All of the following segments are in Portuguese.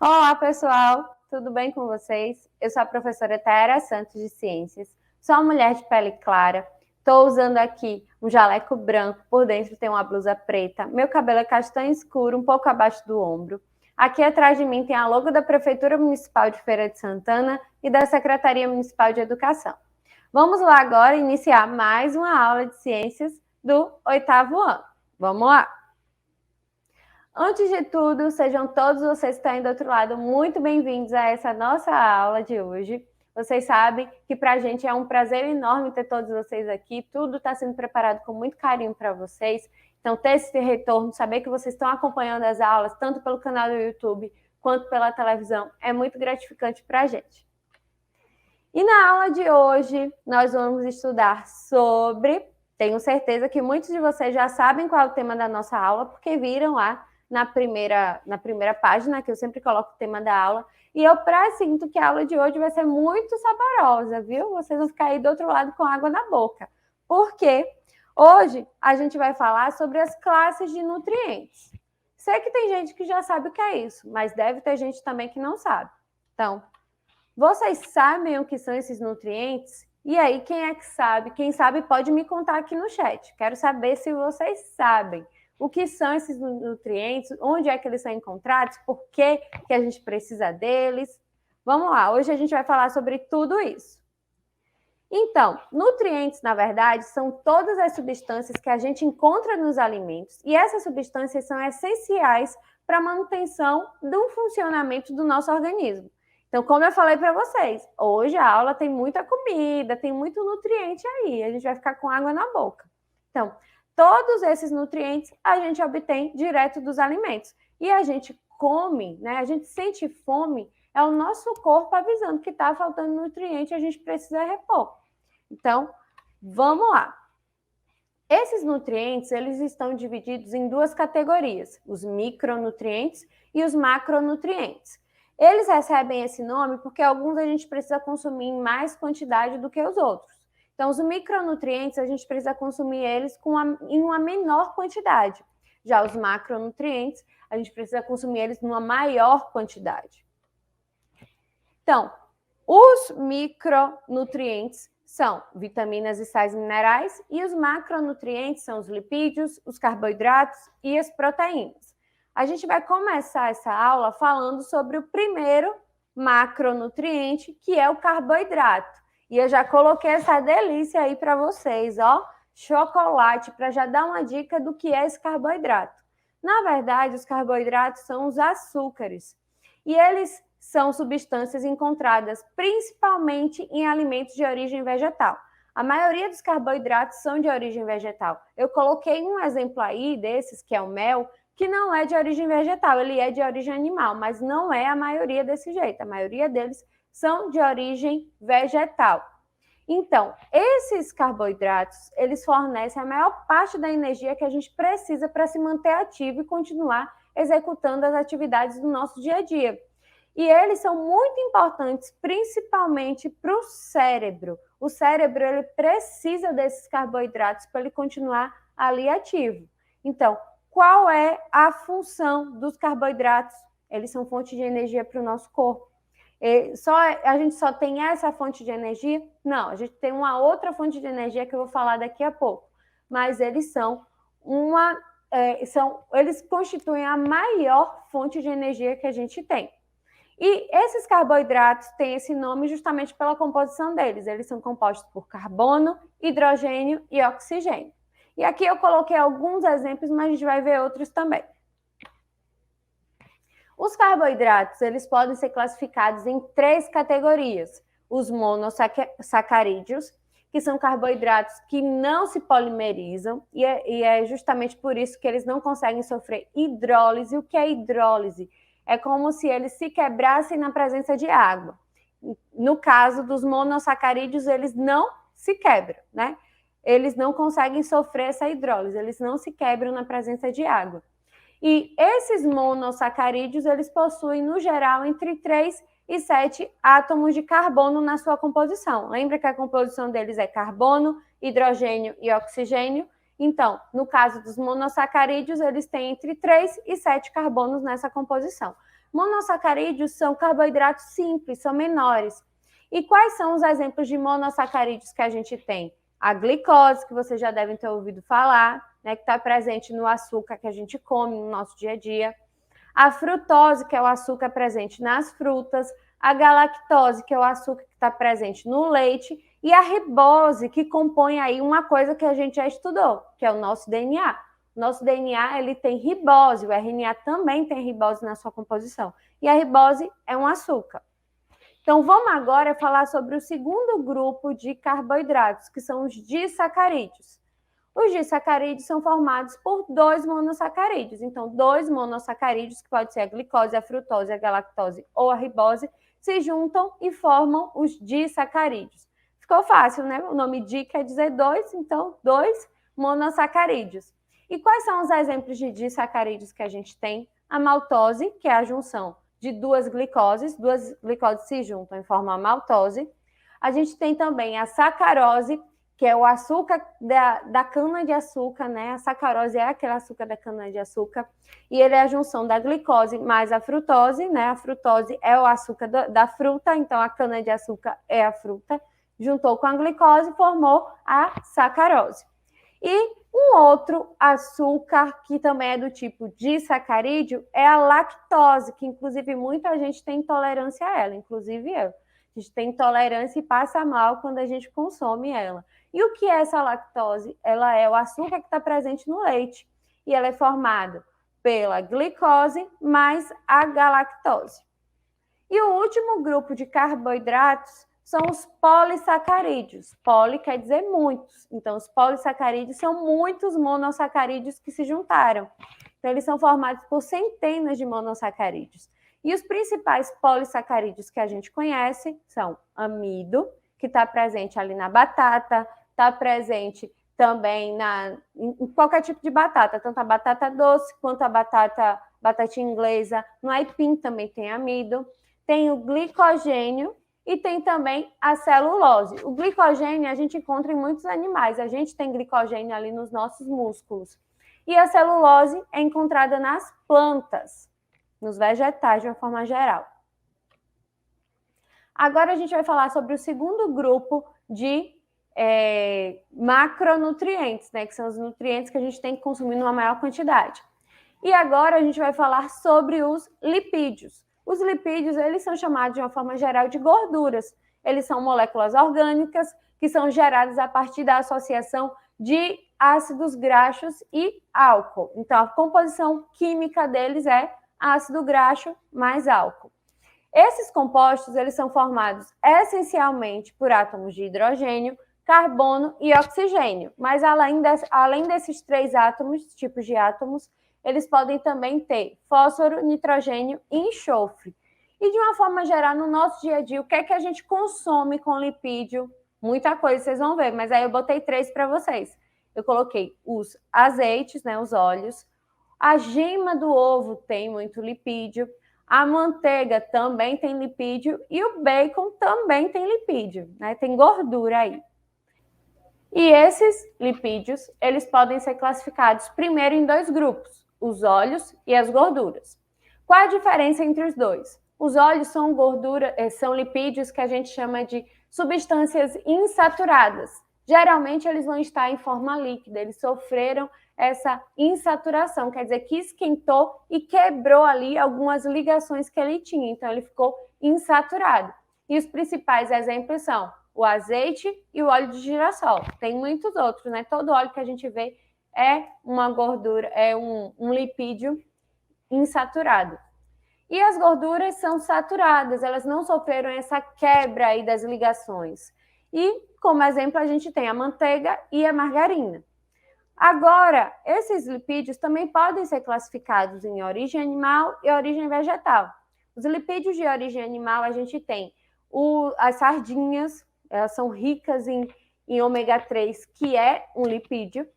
Olá, pessoal! Tudo bem com vocês? Eu sou a professora Taera Santos de Ciências, sou uma mulher de pele clara, estou usando aqui um jaleco branco, por dentro tem uma blusa preta, meu cabelo é castanho escuro, um pouco abaixo do ombro. Aqui atrás de mim tem a logo da Prefeitura Municipal de Feira de Santana e da Secretaria Municipal de Educação. Vamos lá agora iniciar mais uma aula de ciências do 8º ano. Vamos lá! Antes de tudo, sejam todos vocês que estão aí do outro lado muito bem-vindos a essa nossa aula de hoje. Vocês sabem que para a gente é um prazer enorme ter todos vocês aqui, tudo está sendo preparado com muito carinho para vocês. Então, ter esse retorno, saber que vocês estão acompanhando as aulas, tanto pelo canal do YouTube quanto pela televisão, é muito gratificante para a gente. E na aula de hoje, nós vamos estudar sobre... Tenho certeza que muitos de vocês já sabem qual é o tema da nossa aula, porque viram lá na primeira página, que eu sempre coloco o tema da aula, e eu pressinto que a aula de hoje vai ser muito saborosa, viu? Vocês vão ficar aí do outro lado com água na boca. Por quê? Hoje a gente vai falar sobre as classes de nutrientes. Sei que tem gente que já sabe o que é isso, mas deve ter gente também que não sabe. Então, vocês sabem o que são esses nutrientes? E aí, quem é que sabe? Quem sabe pode me contar aqui no chat. Quero saber se vocês sabem o que são esses nutrientes, onde é que eles são encontrados, por que a gente precisa deles. Vamos lá, hoje a gente vai falar sobre tudo isso. Então, nutrientes, na verdade, são todas as substâncias que a gente encontra nos alimentos, e essas substâncias são essenciais para a manutenção do funcionamento do nosso organismo. Então, como eu falei para vocês, hoje a aula tem muita comida, tem muito nutriente aí, a gente vai ficar com água na boca. Então, todos esses nutrientes a gente obtém direto dos alimentos. E a gente come, né? A gente sente fome, é o nosso corpo avisando que está faltando nutriente e a gente precisa repor. Então, vamos lá. Esses nutrientes, eles estão divididos em duas categorias, os micronutrientes e os macronutrientes. Eles recebem esse nome porque alguns a gente precisa consumir em mais quantidade do que os outros. Então, os micronutrientes, a gente precisa consumir eles em uma menor quantidade. Já os macronutrientes, a gente precisa consumir eles numa maior quantidade. Então, os micronutrientes são vitaminas e sais minerais e os macronutrientes são os lipídios, os carboidratos e as proteínas. A gente vai começar essa aula falando sobre o primeiro macronutriente, que é o carboidrato. E eu já coloquei essa delícia aí para vocês, ó, chocolate, para já dar uma dica do que é esse carboidrato. Na verdade, os carboidratos são os açúcares. E eles são substâncias encontradas principalmente em alimentos de origem vegetal. A maioria dos carboidratos são de origem vegetal. Eu coloquei um exemplo aí desses, que é o mel, que não é de origem vegetal, ele é de origem animal, mas não é a maioria desse jeito. A maioria deles são de origem vegetal. Então, esses carboidratos, eles fornecem a maior parte da energia que a gente precisa para se manter ativo e continuar executando as atividades do nosso dia a dia. E eles são muito importantes, principalmente para o cérebro. O cérebro, ele precisa desses carboidratos para ele continuar ali ativo. Então, qual é a função dos carboidratos? Eles são fonte de energia para o nosso corpo. A gente só tem essa fonte de energia? Não, a gente tem uma outra fonte de energia que eu vou falar daqui a pouco. Mas eles eles constituem a maior fonte de energia que a gente tem. E esses carboidratos têm esse nome justamente pela composição deles. Eles são compostos por carbono, hidrogênio e oxigênio. E aqui eu coloquei alguns exemplos, mas a gente vai ver outros também. Os carboidratos, eles podem ser classificados em 3 categorias. Os monossacarídeos, que são carboidratos que não se polimerizam, e é justamente por isso que eles não conseguem sofrer hidrólise. O que é hidrólise? É como se eles se quebrassem na presença de água. No caso dos monossacarídeos, eles não se quebram, né? Eles não conseguem sofrer essa hidrólise, eles não se quebram na presença de água. E esses monossacarídeos, eles possuem, no geral, entre 3 e 7 átomos de carbono na sua composição. Lembra que a composição deles é carbono, hidrogênio e oxigênio? Então, no caso dos monossacarídeos, eles têm entre 3 e 7 carbonos nessa composição. Monossacarídeos são carboidratos simples, são menores. E quais são os exemplos de monossacarídeos que a gente tem? A glicose, que vocês já devem ter ouvido falar, né, que está presente no açúcar que a gente come no nosso dia a dia. A frutose, que é o açúcar presente nas frutas. A galactose, que é o açúcar que está presente no leite. E a ribose, que compõe aí uma coisa que a gente já estudou, que é o nosso DNA. O nosso DNA ele tem ribose, o RNA também tem ribose na sua composição. E a ribose é um açúcar. Então, vamos agora falar sobre o segundo grupo de carboidratos, que são os disacarídeos. Os disacarídeos são formados por 2 monossacarídeos. Então, 2 monossacarídeos, que pode ser a glicose, a frutose, a galactose ou a ribose, se juntam e formam os disacarídeos. Ficou fácil, né? O nome di quer dizer 2, então 2 monossacarídeos. E quais são os exemplos de disacarídeos que a gente tem? A maltose, que é a junção de 2 glicoses se juntam e formam a maltose. A gente tem também a sacarose, que é o açúcar da cana-de-açúcar, né? A sacarose é aquele açúcar da cana-de-açúcar, e ele é a junção da glicose mais a frutose, né? A frutose é o açúcar da fruta, então a cana-de-açúcar é a fruta, juntou com a glicose, formou a sacarose. E um outro açúcar que também é do tipo disacarídeo é a lactose, que inclusive muita gente tem intolerância a ela, inclusive eu. A gente tem intolerância e passa mal quando a gente consome ela. E o que é essa lactose? Ela é o açúcar que está presente no leite. E ela é formada pela glicose mais a galactose. E o último grupo de carboidratos são os polissacarídeos. Poli quer dizer muitos. Então, os polissacarídeos são muitos monossacarídeos que se juntaram. Então, eles são formados por centenas de monossacarídeos. E os principais polissacarídeos que a gente conhece são amido, que está presente ali na batata, está presente também em qualquer tipo de batata, tanto a batata doce quanto a batatinha inglesa. No aipim também tem amido. Tem o glicogênio e tem também a celulose. O glicogênio a gente encontra em muitos animais. A gente tem glicogênio ali nos nossos músculos. E a celulose é encontrada nas plantas, nos vegetais de uma forma geral. Agora a gente vai falar sobre o segundo grupo de macronutrientes, né, que são os nutrientes que a gente tem que consumir numa maior quantidade. E agora a gente vai falar sobre os lipídios. Os lipídios, eles são chamados de uma forma geral de gorduras. Eles são moléculas orgânicas que são geradas a partir da associação de ácidos graxos e álcool. Então, a composição química deles é ácido graxo mais álcool. Esses compostos, eles são formados essencialmente por átomos de hidrogênio, carbono e oxigênio. Mas além desses 3 tipos de átomos, eles podem também ter fósforo, nitrogênio e enxofre. E de uma forma geral, no nosso dia a dia, o que é que a gente consome com lipídio? Muita coisa, vocês vão ver, mas aí eu botei 3 para vocês. Eu coloquei os azeites, né, os óleos. A gema do ovo tem muito lipídio. A manteiga também tem lipídio. E o bacon também tem lipídio, né? Tem gordura aí. E esses lipídios, eles podem ser classificados primeiro em 2 grupos, os óleos e as gorduras. Qual a diferença entre os dois? Os óleos são lipídios que a gente chama de substâncias insaturadas. Geralmente eles vão estar em forma líquida, eles sofreram essa insaturação, quer dizer que esquentou e quebrou ali algumas ligações que ele tinha, então ele ficou insaturado. E os principais exemplos são o azeite e o óleo de girassol. Tem muitos outros, né? Todo óleo que a gente vê é uma gordura, é um lipídio insaturado. E as gorduras são saturadas, elas não sofreram essa quebra aí das ligações. E, como exemplo, a gente tem a manteiga e a margarina. Agora, esses lipídios também podem ser classificados em origem animal e origem vegetal. Os lipídios de origem animal, a gente tem as sardinhas, elas são ricas em ômega 3, que é um lipídio.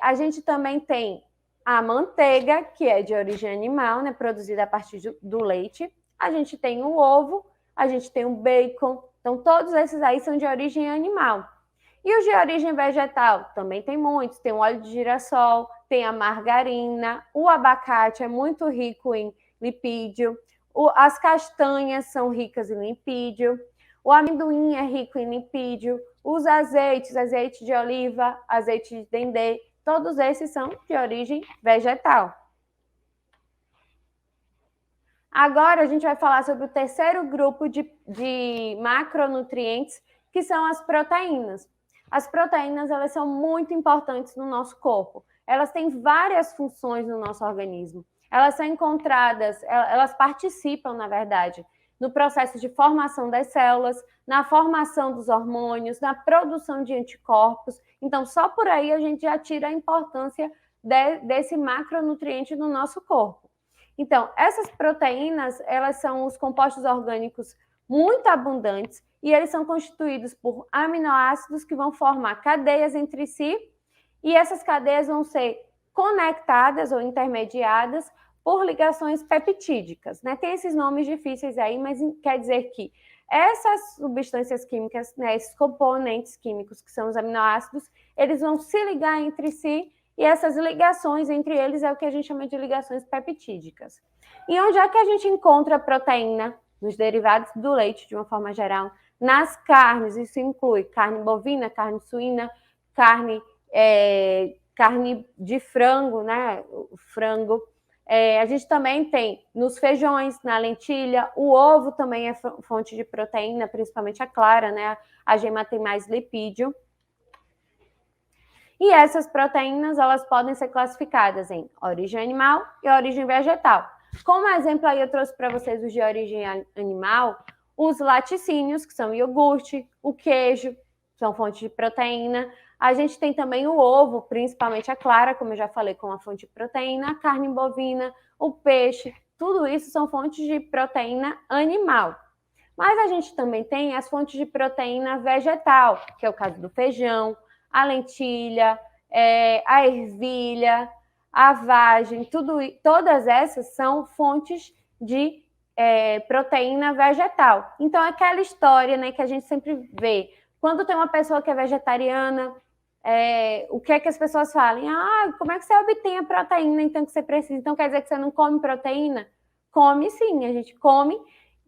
A gente também tem a manteiga, que é de origem animal, né, produzida a partir do leite. A gente tem o ovo, a gente tem o bacon. Então, todos esses aí são de origem animal. E os de origem vegetal? Também tem muitos. Tem o óleo de girassol, tem a margarina, o abacate é muito rico em lipídio. As castanhas são ricas em lipídio. O amendoim é rico em lipídio. Os azeites, azeite de oliva, azeite de dendê, todos esses são de origem vegetal. Agora a gente vai falar sobre o terceiro grupo de macronutrientes, que são as proteínas. As proteínas, elas são muito importantes no nosso corpo. Elas têm várias funções no nosso organismo. Elas são encontradas, elas participam, na verdade, no processo de formação das células, na formação dos hormônios, na produção de anticorpos. Então, só por aí a gente já tira a importância desse macronutriente no nosso corpo. Então, essas proteínas, elas são os compostos orgânicos muito abundantes e eles são constituídos por aminoácidos que vão formar cadeias entre si e essas cadeias vão ser conectadas ou intermediadas por ligações peptídicas, né? Tem esses nomes difíceis aí, mas quer dizer que essas substâncias químicas, né, esses componentes químicos que são os aminoácidos, eles vão se ligar entre si e essas ligações entre eles é o que a gente chama de ligações peptídicas. E onde é que a gente encontra a proteína? Nos derivados do leite, de uma forma geral. Nas carnes, isso inclui carne bovina, carne suína, carne de frango, né? O frango. A gente também tem nos feijões, na lentilha, o ovo também é fonte de proteína, principalmente a clara, né? A gema tem mais lipídio. E essas proteínas, elas podem ser classificadas em origem animal e origem vegetal. Como exemplo, aí eu trouxe para vocês os de origem animal, os laticínios, que são o iogurte, o queijo, são fontes de proteína. A gente tem também o ovo, principalmente a clara, como eu já falei, com a fonte de proteína, a carne bovina, o peixe, tudo isso são fontes de proteína animal. Mas a gente também tem as fontes de proteína vegetal, que é o caso do feijão, a lentilha, a ervilha, a vagem, todas essas são fontes de proteína vegetal. Então, aquela história, né, que a gente sempre vê. Quando tem uma pessoa que é vegetariana, o que é que as pessoas falam? Como é que você obtém a proteína então que você precisa? Então, quer dizer que você não come proteína? Come sim, a gente come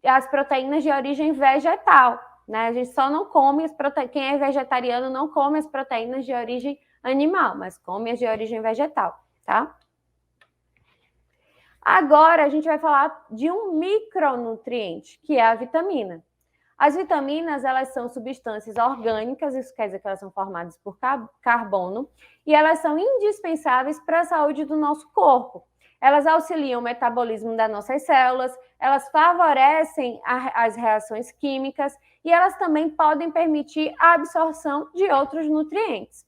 as proteínas de origem vegetal. Né? A gente só não come quem é vegetariano não come as proteínas de origem animal, mas come as de origem vegetal, tá? Agora a gente vai falar de um micronutriente, que é a vitamina. As vitaminas, elas são substâncias orgânicas, isso quer dizer que elas são formadas por carbono, e elas são indispensáveis para a saúde do nosso corpo. Elas auxiliam o metabolismo das nossas células, elas favorecem as reações químicas e elas também podem permitir a absorção de outros nutrientes.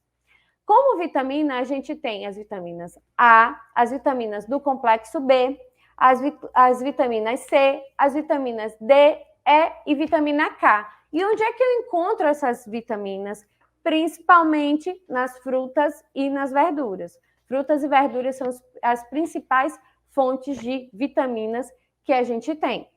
Como vitamina, a gente tem as vitaminas A, as vitaminas do complexo B, as vitaminas C, as vitaminas D, E e vitamina K. E onde é que eu encontro essas vitaminas? Principalmente nas frutas e nas verduras. Frutas e verduras são as principais fontes de vitaminas que a gente tem.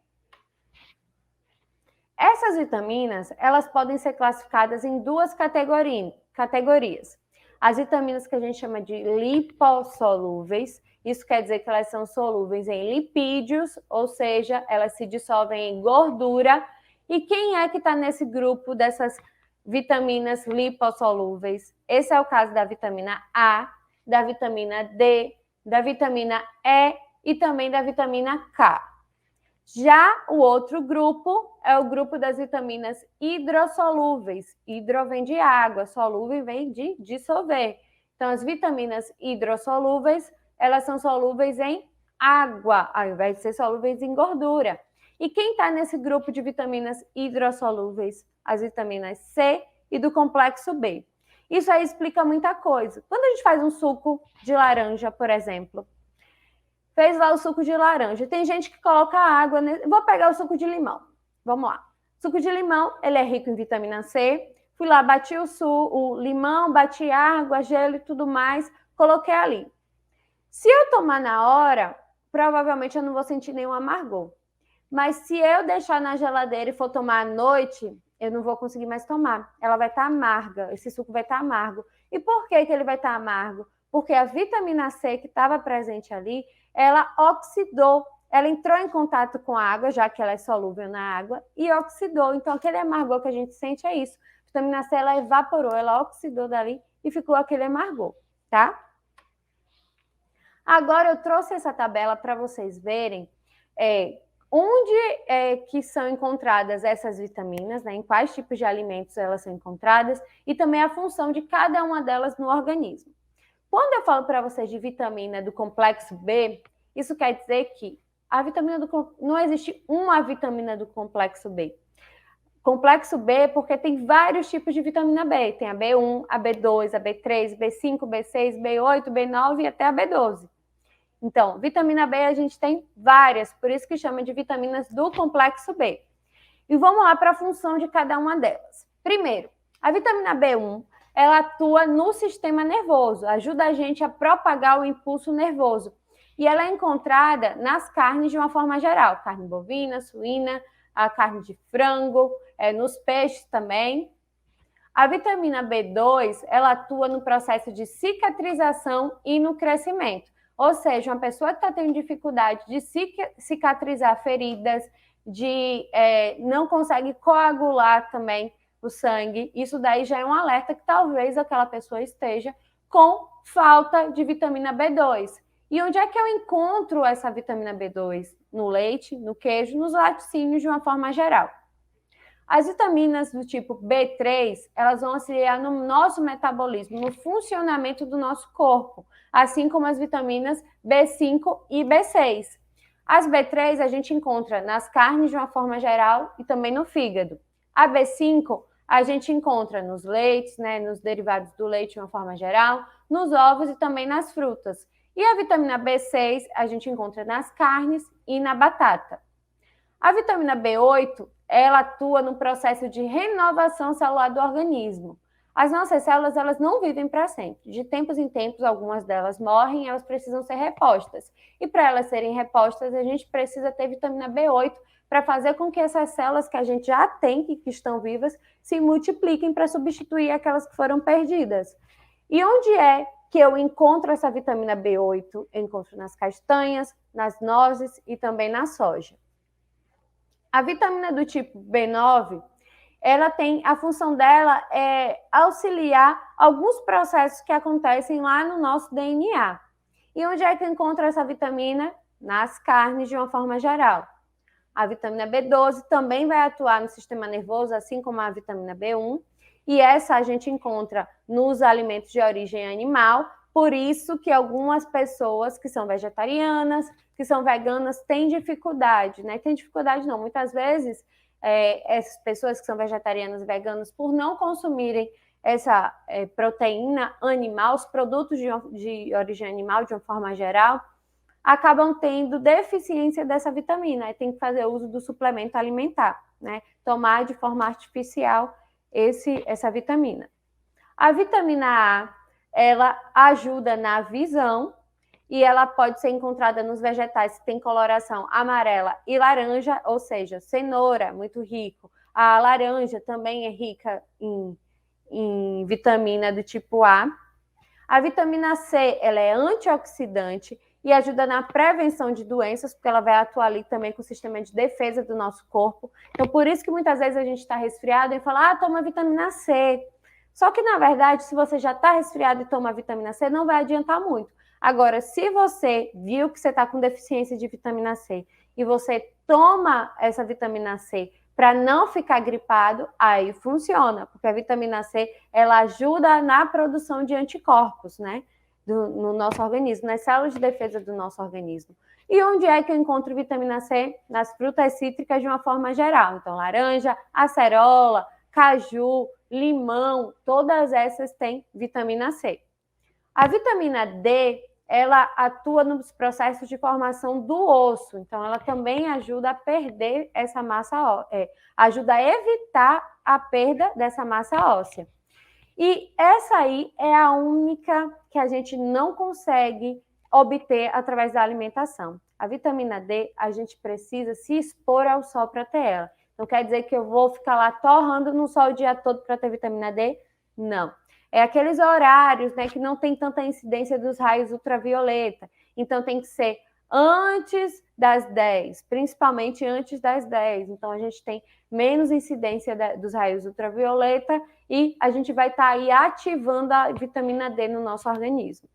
Essas vitaminas, elas podem ser classificadas em duas categorias. As vitaminas que a gente chama de lipossolúveis, isso quer dizer que elas são solúveis em lipídios, ou seja, elas se dissolvem em gordura. E quem é que está nesse grupo dessas vitaminas lipossolúveis? Esse é o caso da vitamina A, da vitamina D, da vitamina E e também da vitamina K. Já o outro grupo é o grupo das vitaminas hidrossolúveis. Hidro vem de água, solúvel vem de dissolver. Então, as vitaminas hidrossolúveis, elas são solúveis em água, ao invés de ser solúveis em gordura. E quem está nesse grupo de vitaminas hidrossolúveis? As vitaminas C e do complexo B. Isso aí explica muita coisa. Quando a gente faz um suco de laranja, por exemplo, fez lá o suco de laranja. Tem gente que coloca água. Vou pegar o suco de limão. Vamos lá. Suco de limão, ele é rico em vitamina C. Fui lá, bati o limão, bati água, gelo e tudo mais, coloquei ali. Se eu tomar na hora, provavelmente eu não vou sentir nenhum amargor. Mas se eu deixar na geladeira e for tomar à noite, eu não vou conseguir mais tomar. Ela vai estar amarga, esse suco vai estar amargo. E por que ele vai estar amargo? Porque a vitamina C que estava presente ali, ela oxidou ela entrou em contato com a água, já que ela é solúvel na água, e oxidou. Então, aquele amargor que a gente sente é isso. A vitamina C, ela evaporou, ela oxidou dali e ficou aquele amargor, tá? Agora, eu trouxe essa tabela para vocês verem onde que são encontradas essas vitaminas, né, em quais tipos de alimentos elas são encontradas, e também a função de cada uma delas no organismo. Quando eu falo para vocês de vitamina do complexo B, isso quer dizer que a vitamina não existe uma vitamina do complexo B. Complexo B porque tem vários tipos de vitamina B. Tem a B1, a B2, a B3, B5, B6, B8, B9 e até a B12. Então, vitamina B a gente tem várias, por isso que chama de vitaminas do complexo B. E vamos lá para a função de cada uma delas. Primeiro, a vitamina B1, ela atua no sistema nervoso, ajuda a gente a propagar o impulso nervoso. E ela é encontrada nas carnes de uma forma geral, carne bovina, suína, a carne de frango, nos peixes também. A vitamina B2, ela atua no processo de cicatrização e no crescimento. Ou seja, uma pessoa que está tendo dificuldade de cicatrizar feridas, não consegue coagular também o sangue, isso daí já é um alerta que talvez aquela pessoa esteja com falta de vitamina B2. E onde é que eu encontro essa vitamina B2? No leite, no queijo, nos laticínios de uma forma geral. As vitaminas do tipo B3, elas vão auxiliar no nosso metabolismo, no funcionamento do nosso corpo, assim como as vitaminas B5 e B6. As B3 a gente encontra nas carnes de uma forma geral e também no fígado. A B5 a gente encontra nos leites, né, nos derivados do leite de uma forma geral, nos ovos e também nas frutas. E a vitamina B6 a gente encontra nas carnes e na batata. A vitamina B8, ela atua no processo de renovação celular do organismo. As nossas células, elas não vivem para sempre. De tempos em tempos, algumas delas morrem e elas precisam ser repostas. E para elas serem repostas, a gente precisa ter vitamina B8 para fazer com que essas células que a gente já tem e que estão vivas se multipliquem para substituir aquelas que foram perdidas. E onde é que eu encontro essa vitamina B8? Eu encontro nas castanhas, nas nozes e também na soja. A vitamina do tipo B9, ela tem, a função dela é auxiliar alguns processos que acontecem lá no nosso DNA. E onde é que eu encontro essa vitamina? Nas carnes, de uma forma geral. A vitamina B12 também vai atuar no sistema nervoso, assim como a vitamina B1, e essa a gente encontra nos alimentos de origem animal, por isso que algumas pessoas que são vegetarianas, que são veganas, têm dificuldade, né? Tem dificuldade não, muitas vezes essas pessoas que são vegetarianas e veganas, por não consumirem essa proteína animal, os produtos de origem animal, de uma forma geral, acabam tendo deficiência dessa vitamina, aí tem que fazer uso do suplemento alimentar, né? Tomar de forma artificial essa vitamina. A vitamina A, ela ajuda na visão e ela pode ser encontrada nos vegetais que têm coloração amarela e laranja, ou seja, cenoura, muito rico. A laranja também é rica em vitamina do tipo A. A vitamina C, ela é antioxidante e ajuda na prevenção de doenças, porque ela vai atuar ali também com o sistema de defesa do nosso corpo. Então, por isso que muitas vezes a gente está resfriado e fala, toma vitamina C. Só que, na verdade, se você já está resfriado e toma vitamina C, não vai adiantar muito. Agora, se você viu que você está com deficiência de vitamina C e você toma essa vitamina C para não ficar gripado, aí funciona, porque a vitamina C, ela ajuda na produção de anticorpos, né? No nosso organismo, nas células de defesa do nosso organismo. E onde é que eu encontro vitamina C? Nas frutas cítricas de uma forma geral. Então, laranja, acerola, caju, limão, todas essas têm vitamina C. A vitamina D, ela atua nos processos de formação do osso, então ela também ajuda a perder essa massa óssea, ajuda a evitar a perda dessa massa óssea. E essa aí é a única que a gente não consegue obter através da alimentação. A vitamina D, a gente precisa se expor ao sol para ter ela. Não quer dizer que eu vou ficar lá torrando no sol o dia todo para ter vitamina D? Não. É aqueles horários, né, que não tem tanta incidência dos raios ultravioleta. Então, tem que ser antes das 10, principalmente antes das 10. Então, a gente tem menos incidência dos raios ultravioleta e a gente vai estar aí ativando a vitamina D no nosso organismo.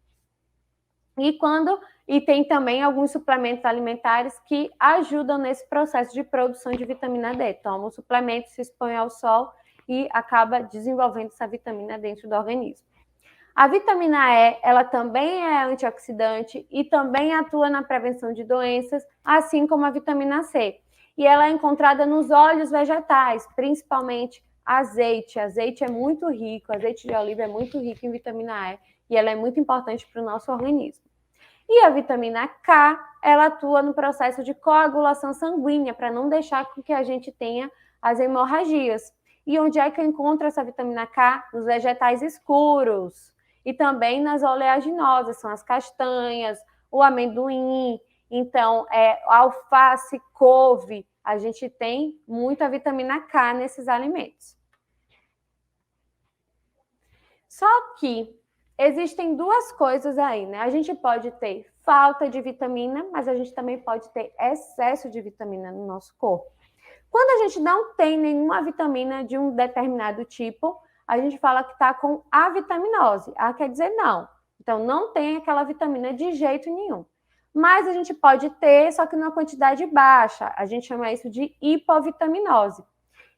E tem também alguns suplementos alimentares que ajudam nesse processo de produção de vitamina D. Toma o suplemento, se expõe ao sol e acaba desenvolvendo essa vitamina dentro do organismo. A vitamina E, ela também é antioxidante e também atua na prevenção de doenças, assim como a vitamina C. E ela é encontrada nos óleos vegetais, principalmente azeite. Azeite é muito rico, azeite de oliva é muito rico em vitamina E e ela é muito importante para o nosso organismo. E a vitamina K, ela atua no processo de coagulação sanguínea, para não deixar com que a gente tenha as hemorragias. E onde é que eu encontro essa vitamina K? Nos vegetais escuros. E também nas oleaginosas, são as castanhas, o amendoim, então, alface, couve, a gente tem muita vitamina K nesses alimentos. Só que existem duas coisas aí, né? A gente pode ter falta de vitamina, mas a gente também pode ter excesso de vitamina no nosso corpo. Quando a gente não tem nenhuma vitamina de um determinado tipo, a gente fala que está com avitaminose. Quer dizer não. Então, não tem aquela vitamina de jeito nenhum. Mas a gente pode ter, só que numa quantidade baixa. A gente chama isso de hipovitaminose.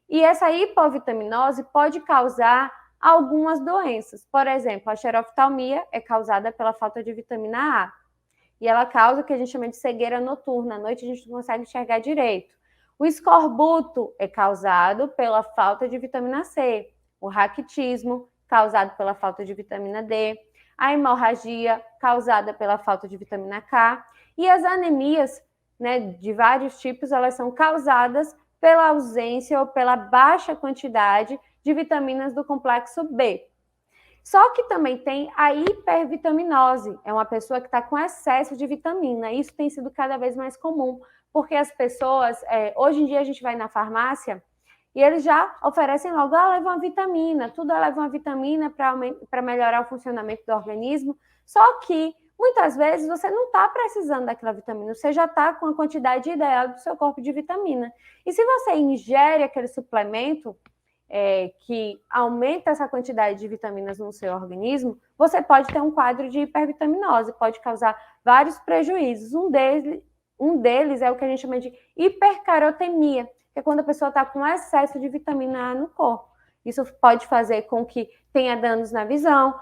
E essa hipovitaminose pode causar algumas doenças. Por exemplo, a xeroftalmia é causada pela falta de vitamina A. E ela causa o que a gente chama de cegueira noturna. À noite a gente não consegue enxergar direito. O escorbuto é causado pela falta de vitamina C. O raquitismo, causado pela falta de vitamina D. A hemorragia, causada pela falta de vitamina K. E as anemias, né, de vários tipos, elas são causadas pela ausência ou pela baixa quantidade de vitaminas do complexo B. Só que também tem a hipervitaminose, é uma pessoa que está com excesso de vitamina. Isso tem sido cada vez mais comum, porque as pessoas, hoje em dia a gente vai na farmácia e eles já oferecem logo, leva uma vitamina, tudo leva uma vitamina para melhorar o funcionamento do organismo. Só que, muitas vezes, você não está precisando daquela vitamina, você já está com a quantidade ideal do seu corpo de vitamina. E se você ingere aquele suplemento que aumenta essa quantidade de vitaminas no seu organismo, você pode ter um quadro de hipervitaminose, pode causar vários prejuízos. Um deles é o que a gente chama de hipercarotemia, que é quando a pessoa está com excesso de vitamina A no corpo. Isso pode fazer com que tenha danos na visão,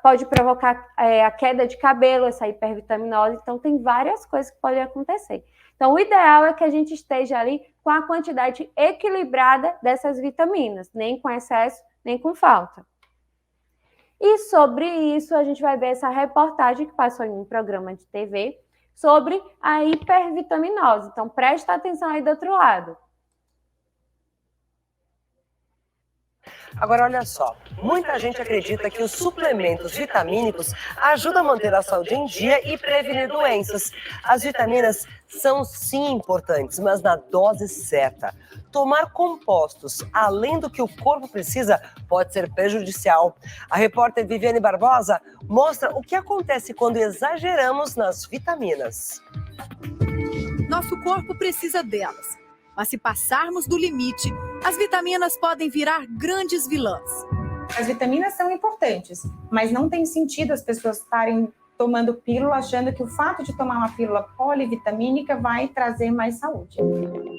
pode provocar a queda de cabelo, essa hipervitaminose. Então, tem várias coisas que podem acontecer. Então, o ideal é que a gente esteja ali com a quantidade equilibrada dessas vitaminas, nem com excesso, nem com falta. E sobre isso, a gente vai ver essa reportagem que passou em um programa de TV sobre a hipervitaminose. Então, presta atenção aí do outro lado. Agora, olha só, muita gente acredita que os suplementos vitamínicos ajudam a manter a saúde em dia e prevenir doenças. As vitaminas são sim importantes, mas na dose certa. Tomar compostos além do que o corpo precisa pode ser prejudicial. A repórter Viviane Barbosa mostra o que acontece quando exageramos nas vitaminas. Nosso corpo precisa delas. Mas se passarmos do limite, as vitaminas podem virar grandes vilãs. As vitaminas são importantes, mas não tem sentido as pessoas estarem tomando pílula achando que o fato de tomar uma pílula polivitamínica vai trazer mais saúde.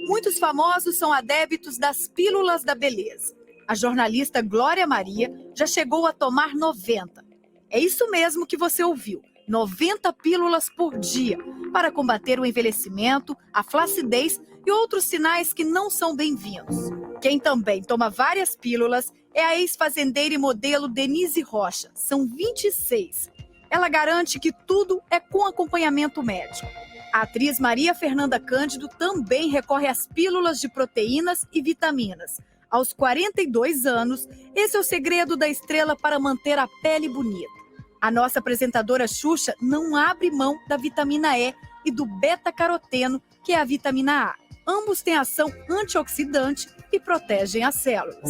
Muitos famosos são adeptos das pílulas da beleza. A jornalista Glória Maria já chegou a tomar 90. É isso mesmo que você ouviu. 90 pílulas por dia para combater o envelhecimento, a flacidez e outros sinais que não são bem-vindos. Quem também toma várias pílulas é a ex-fazendeira e modelo Denise Rocha. São 26. Ela garante que tudo é com acompanhamento médico. A atriz Maria Fernanda Cândido também recorre às pílulas de proteínas e vitaminas. Aos 42 anos, esse é o segredo da estrela para manter a pele bonita. A nossa apresentadora Xuxa não abre mão da vitamina E e do beta-caroteno, que é a vitamina A. Ambos têm ação antioxidante e protegem as células.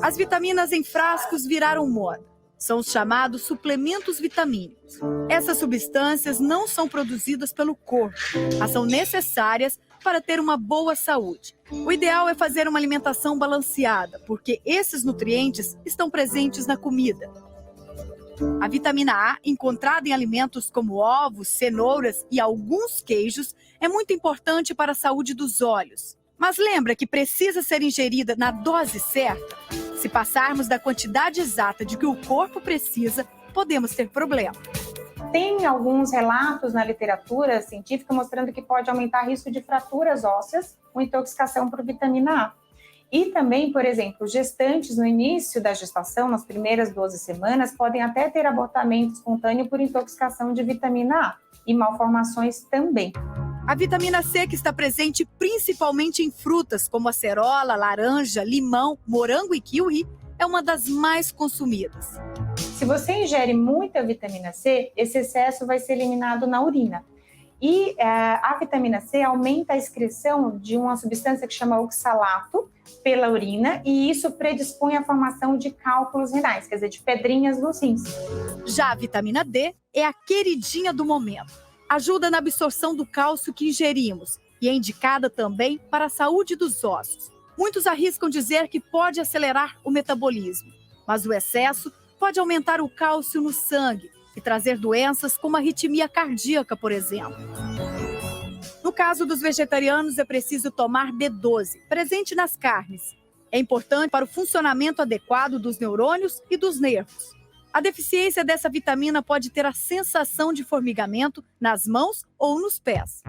As vitaminas em frascos viraram moda. São os chamados suplementos vitamínicos. Essas substâncias não são produzidas pelo corpo, mas são necessárias para ter uma boa saúde. O ideal é fazer uma alimentação balanceada, porque esses nutrientes estão presentes na comida. A vitamina A, encontrada em alimentos como ovos, cenouras e alguns queijos, é muito importante para a saúde dos olhos. Mas lembra que precisa ser ingerida na dose certa? Se passarmos da quantidade exata de que o corpo precisa, podemos ter problema. Tem alguns relatos na literatura científica mostrando que pode aumentar o risco de fraturas ósseas com intoxicação por vitamina A. E também, por exemplo, gestantes no início da gestação, nas primeiras 12 semanas, podem até ter abortamento espontâneo por intoxicação de vitamina A e malformações também. A vitamina C, que está presente principalmente em frutas como acerola, laranja, limão, morango e kiwi, é uma das mais consumidas. Se você ingere muita vitamina C, esse excesso vai ser eliminado na urina. E a vitamina C aumenta a excreção de uma substância que chama oxalato pela urina, e isso predispõe à formação de cálculos renais, quer dizer, de pedrinhas nos rins. Já a vitamina D é a queridinha do momento. Ajuda na absorção do cálcio que ingerimos e é indicada também para a saúde dos ossos. Muitos arriscam dizer que pode acelerar o metabolismo, mas o excesso pode aumentar o cálcio no sangue e trazer doenças como a arritmia cardíaca, por exemplo. No caso dos vegetarianos, é preciso tomar B12, presente nas carnes. É importante para o funcionamento adequado dos neurônios e dos nervos. A deficiência dessa vitamina pode ter a sensação de formigamento nas mãos ou nos pés.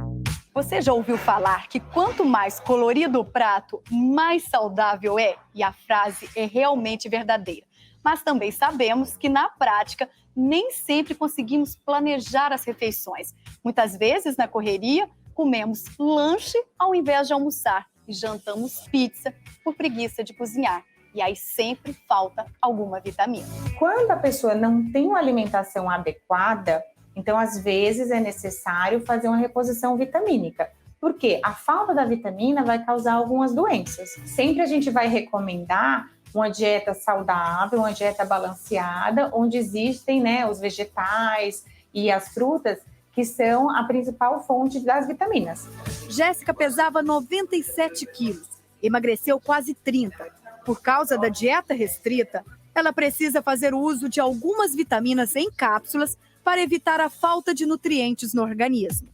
Você já ouviu falar que quanto mais colorido o prato, mais saudável é? E a frase é realmente verdadeira. Mas também sabemos que, na prática, nem sempre conseguimos planejar as refeições. Muitas vezes, na correria, comemos lanche ao invés de almoçar e jantamos pizza por preguiça de cozinhar. E aí sempre falta alguma vitamina. Quando a pessoa não tem uma alimentação adequada, então às vezes é necessário fazer uma reposição vitamínica. Porque a falta da vitamina vai causar algumas doenças. Sempre a gente vai recomendar uma dieta saudável, uma dieta balanceada, onde existem, os vegetais e as frutas, que são a principal fonte das vitaminas. Jéssica pesava 97 quilos, emagreceu quase 30. Por causa da dieta restrita, ela precisa fazer uso de algumas vitaminas em cápsulas para evitar a falta de nutrientes no organismo.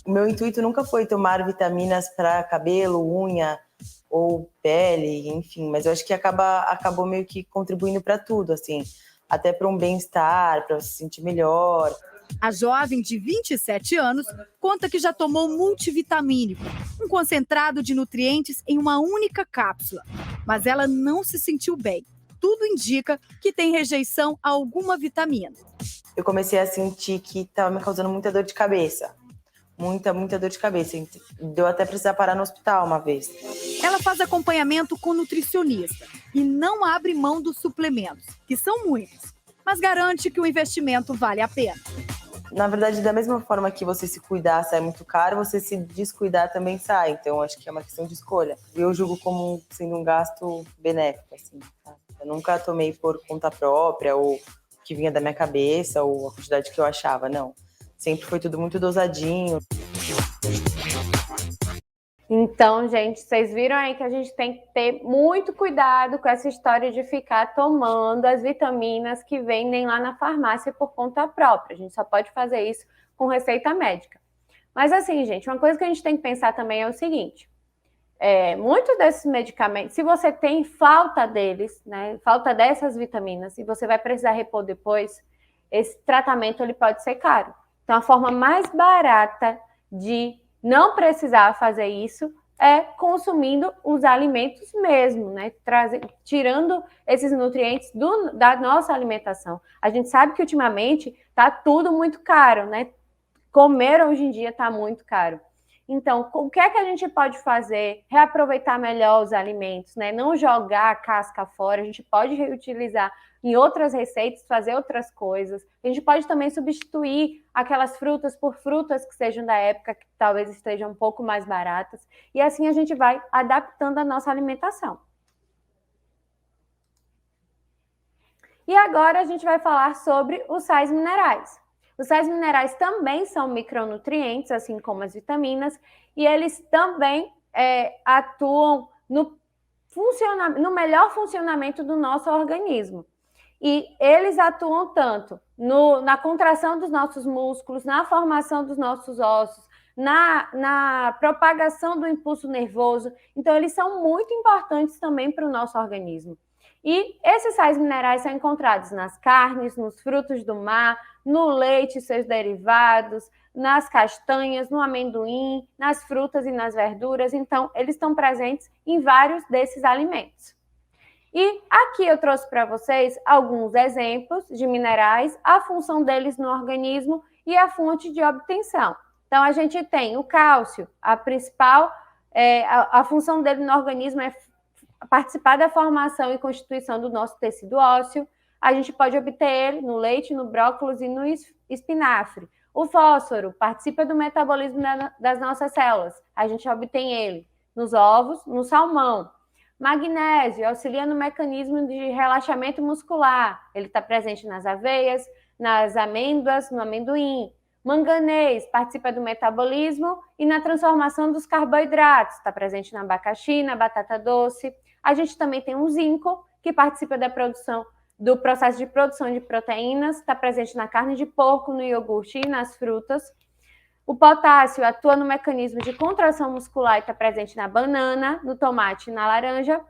O meu intuito nunca foi tomar vitaminas para cabelo, unha ou pele, enfim, mas eu acho que acabou meio que contribuindo para tudo, assim, até para um bem-estar, para se sentir melhor. A jovem de 27 anos conta que já tomou multivitamínico, um concentrado de nutrientes em uma única cápsula, mas ela não se sentiu bem. Tudo indica que tem rejeição a alguma vitamina. Eu comecei a sentir que estava me causando muita dor de cabeça. Muita dor de cabeça. Deu até precisar parar no hospital uma vez. Ela faz acompanhamento com nutricionista e não abre mão dos suplementos, que são muitos, mas garante que o investimento vale a pena. Na verdade, da mesma forma que você se cuidar sai muito caro, você se descuidar também sai. Então, acho que é uma questão de escolha. Eu julgo como sendo um gasto benéfico, assim, tá? Eu nunca tomei por conta própria, ou que vinha da minha cabeça, ou a quantidade que eu achava, não. Sempre foi tudo muito dosadinho. Então, gente, vocês viram aí que a gente tem que ter muito cuidado com essa história de ficar tomando as vitaminas que vendem lá na farmácia por conta própria. A gente só pode fazer isso com receita médica. Mas assim, gente, uma coisa que a gente tem que pensar também é o seguinte. Muitos desses medicamentos, se você tem falta deles, falta dessas vitaminas, e você vai precisar repor depois, esse tratamento ele pode ser caro. Então, a forma mais barata de não precisar fazer isso é consumindo os alimentos mesmo, tirando esses nutrientes da nossa alimentação. A gente sabe que ultimamente está tudo muito caro, Comer hoje em dia está muito caro. Então, o que é que a gente pode fazer? Reaproveitar melhor os alimentos, Não jogar a casca fora, a gente pode reutilizar em outras receitas, fazer outras coisas. A gente pode também substituir aquelas frutas por frutas que sejam da época, que talvez estejam um pouco mais baratas. E assim a gente vai adaptando a nossa alimentação. E agora a gente vai falar sobre os sais minerais. Os sais minerais também são micronutrientes, assim como as vitaminas, e eles também atuam no melhor funcionamento do nosso organismo. E eles atuam tanto na contração dos nossos músculos, na formação dos nossos ossos, na propagação do impulso nervoso. Então, eles são muito importantes também para o nosso organismo. E esses sais minerais são encontrados nas carnes, nos frutos do mar, no leite e seus derivados, nas castanhas, no amendoim, nas frutas e nas verduras. Então, eles estão presentes em vários desses alimentos. E aqui eu trouxe para vocês alguns exemplos de minerais, a função deles no organismo e a fonte de obtenção. Então, a gente tem o cálcio, a principal, a função dele no organismo é participar da formação e constituição do nosso tecido ósseo. A gente pode obter ele no leite, no brócolis e no espinafre. O fósforo participa do metabolismo das nossas células. A gente obtém ele nos ovos, no salmão. Magnésio auxilia no mecanismo de relaxamento muscular. Ele está presente nas aveias, nas amêndoas, no amendoim. Manganês participa do metabolismo e na transformação dos carboidratos. Está presente no abacaxi, na batata doce. A gente também tem o zinco, que participa do processo de produção de proteínas. Está presente na carne de porco, no iogurte e nas frutas. O potássio atua no mecanismo de contração muscular e está presente na banana, no tomate e na laranja.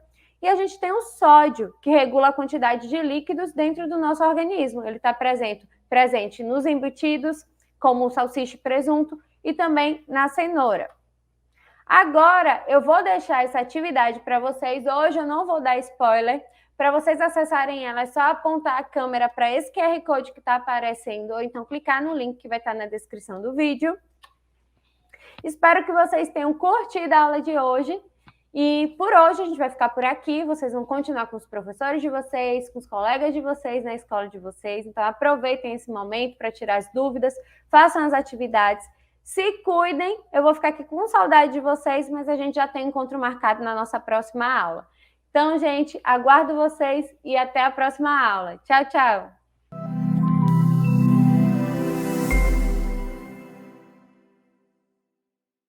E a gente tem o sódio, que regula a quantidade de líquidos dentro do nosso organismo. Ele está presente nos embutidos, como o salsicha e presunto, e também na cenoura. Agora, eu vou deixar essa atividade para vocês. Hoje eu não vou dar spoiler. Para vocês acessarem ela, é só apontar a câmera para esse QR Code que está aparecendo, ou então clicar no link que vai estar na descrição do vídeo. Espero que vocês tenham curtido a aula de hoje. E por hoje a gente vai ficar por aqui. Vocês vão continuar com os professores de vocês, com os colegas de vocês na escola de vocês. Então aproveitem esse momento para tirar as dúvidas, façam as atividades, se cuidem. Eu vou ficar aqui com saudade de vocês, mas a gente já tem encontro marcado na nossa próxima aula. Então, gente, aguardo vocês e até a próxima aula. Tchau, tchau!